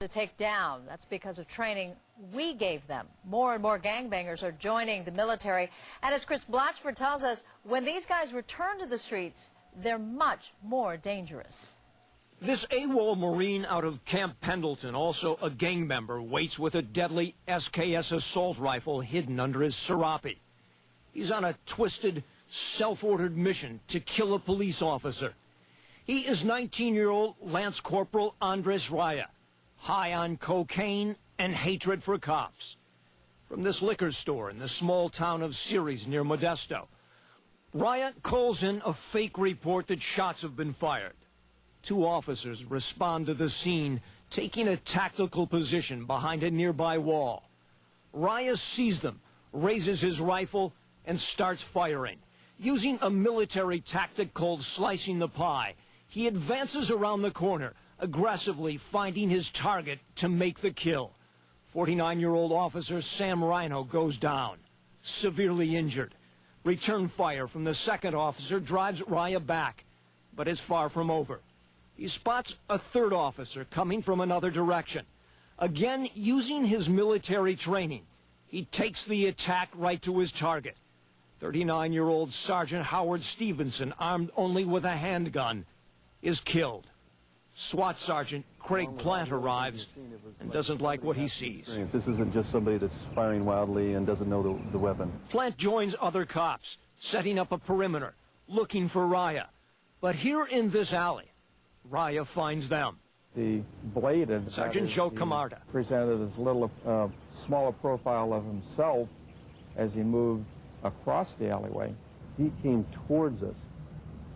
to take down. That's because of training we gave them. More and more gangbangers are joining the military. And as Chris Blatchford tells us, when these guys return to the streets, they're much more dangerous. This AWOL Marine out of Camp Pendleton, also a gang member, waits with a deadly SKS assault rifle hidden under his serape. He's on a twisted, self-ordered mission to kill a police officer. He is 19-year-old Lance Corporal Andres Raya, high on cocaine and hatred for cops. From this liquor store in the small town of Ceres near Modesto, Raya calls in a fake report that shots have been fired. Two officers respond to the scene, taking a tactical position behind a nearby wall. Raya sees them, raises his rifle, and starts firing. Using a military tactic called slicing the pie, he advances around the corner, aggressively finding his target to make the kill. 49-year-old officer Sam Rhino goes down, severely injured. Return fire from the second officer drives Raya back, but is far from over. He spots a third officer coming from another direction. Again, using his military training, he takes the attack right to his target. 39-year-old Sergeant Howard Stevenson, armed only with a handgun, is killed. SWAT Sergeant Craig Plant arrives and doesn't like what he sees. This isn't just somebody that's firing wildly and doesn't know the weapon. Plant joins other cops, setting up a perimeter, looking for Raya. But here in this alley, Raya finds them. The blade and Sergeant Joe Camarda presented as little smaller profile of himself as he moved across the alleyway. He came towards us,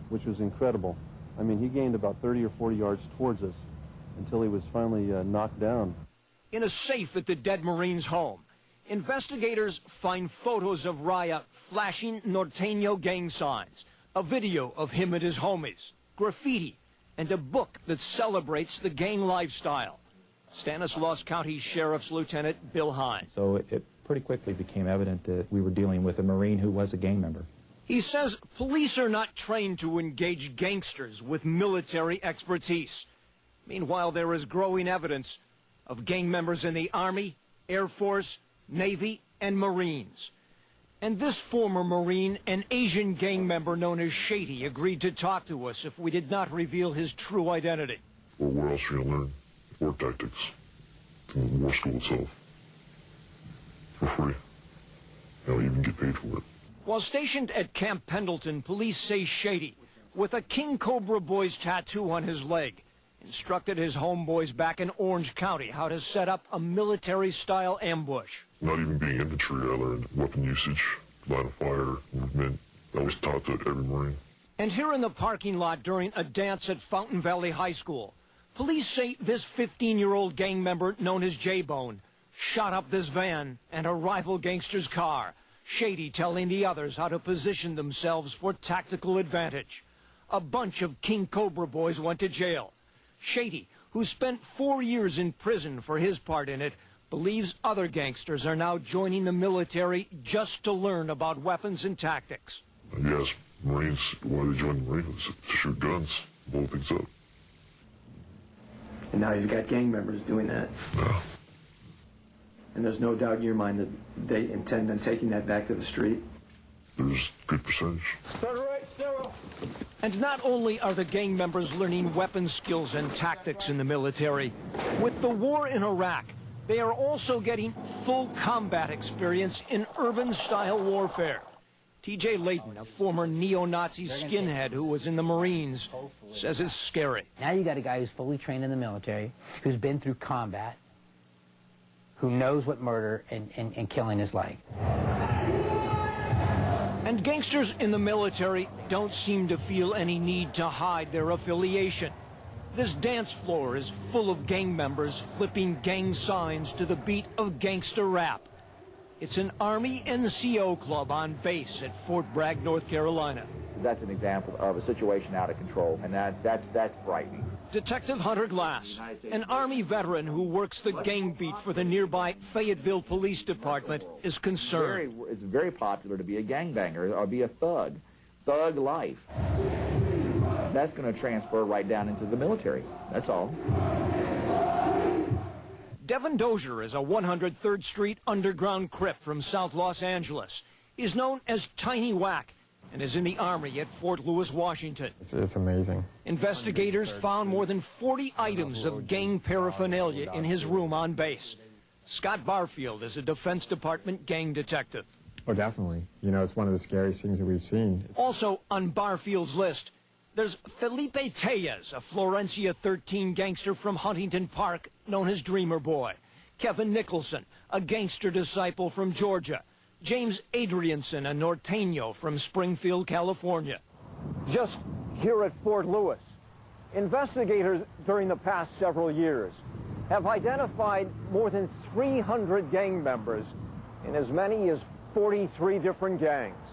which was incredible. I mean, he gained about 30 or 40 yards towards us until he was finally knocked down. In a safe at the dead Marine's home, investigators find photos of Raya flashing Norteño gang signs, a video of him and his homies, graffiti, and a book that celebrates the gang lifestyle. Stanislaus County Sheriff's Lieutenant Bill Hines. So it pretty quickly became evident that we were dealing with a Marine who was a gang member. He says police are not trained to engage gangsters with military expertise. Meanwhile, there is growing evidence of gang members in the Army, Air Force, Navy, and Marines. And this former Marine, an Asian gang member known as Shady, agreed to talk to us if we did not reveal his true identity. Well, where else are you going to learn war tactics? From the war school itself. For free. Now you even get paid for it. While stationed at Camp Pendleton, police say Shady, with a King Cobra Boys tattoo on his leg, instructed his homeboys back in Orange County how to set up a military-style ambush. Not even being infantry, I learned weapon usage, line of fire, movement. That was taught to every Marine. And here in the parking lot during a dance at Fountain Valley High School, police say this 15-year-old gang member known as J-Bone shot up this van and a rival gangster's car, Shady telling the others how to position themselves for tactical advantage. A bunch of King Cobra boys went to jail. Shady, who spent 4 years in prison for his part in it, believes other gangsters are now joining the military just to learn about weapons and tactics. Yes, Marines, why they join the Marines? To shoot guns, blow things up. And now you've got gang members doing that. Yeah. And there's no doubt in your mind that they intend on taking that back to the street? There's a good percentage. And not only are the gang members learning weapon skills and tactics in the military, with the war in Iraq, they are also getting full combat experience in urban-style warfare. T.J. Layton, a former neo-Nazi skinhead who was in the Marines, says it's scary. Now you got a guy who's fully trained in the military, who's been through combat, who knows what murder and killing is like. And gangsters in the military don't seem to feel any need to hide their affiliation. This dance floor is full of gang members flipping gang signs to the beat of gangster rap. It's an Army NCO club on base at Fort Bragg, North Carolina. That's an example of a situation out of control, and that's frightening. Detective Hunter Glass, an Army veteran who works the gang beat for the nearby Fayetteville Police Department, is concerned. It's very popular to be a gangbanger or be a thug. Thug life. That's going to transfer right down into the military. That's all. Devin Dozier is a 103rd Street underground crip from South Los Angeles. He's known as Tiny Whack and is in the Army at Fort Lewis, Washington. It's amazing. Investigators found more than 40 items of gang paraphernalia in his room on base. Scott Barfield is a Defense Department gang detective. Oh, definitely. You know, it's one of the scariest things that we've seen. Also on Barfield's list, there's Felipe Tellez, a Florencia 13 gangster from Huntington Park, known as Dreamer Boy. Kevin Nicholson, a gangster disciple from Georgia. James Adrianson, a Norteño from Springfield, California. Just here at Fort Lewis, investigators during the past several years have identified more than 300 gang members in as many as 43 different gangs.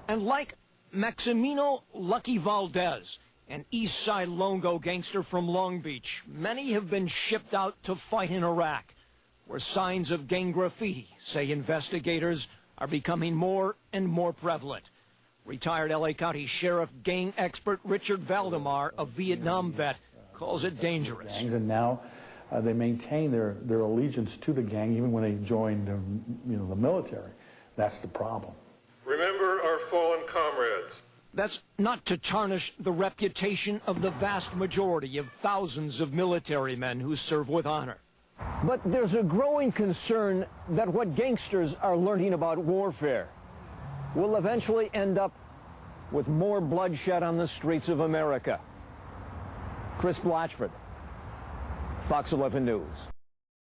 And like Maximino Lucky Valdez, an East Side Longo gangster from Long Beach, many have been shipped out to fight in Iraq, where signs of gang graffiti, say investigators, are becoming more and more prevalent. Retired L.A. County Sheriff gang expert Richard Valdemar, a Vietnam vet, calls it dangerous. And now they maintain their allegiance to the gang even when they joined the military. That's the problem. Remember our fallen comrades. That's not to tarnish the reputation of the vast majority of thousands of military men who serve with honor. But there's a growing concern that what gangsters are learning about warfare will eventually end up with more bloodshed on the streets of America. Chris Blatchford, Fox 11 News.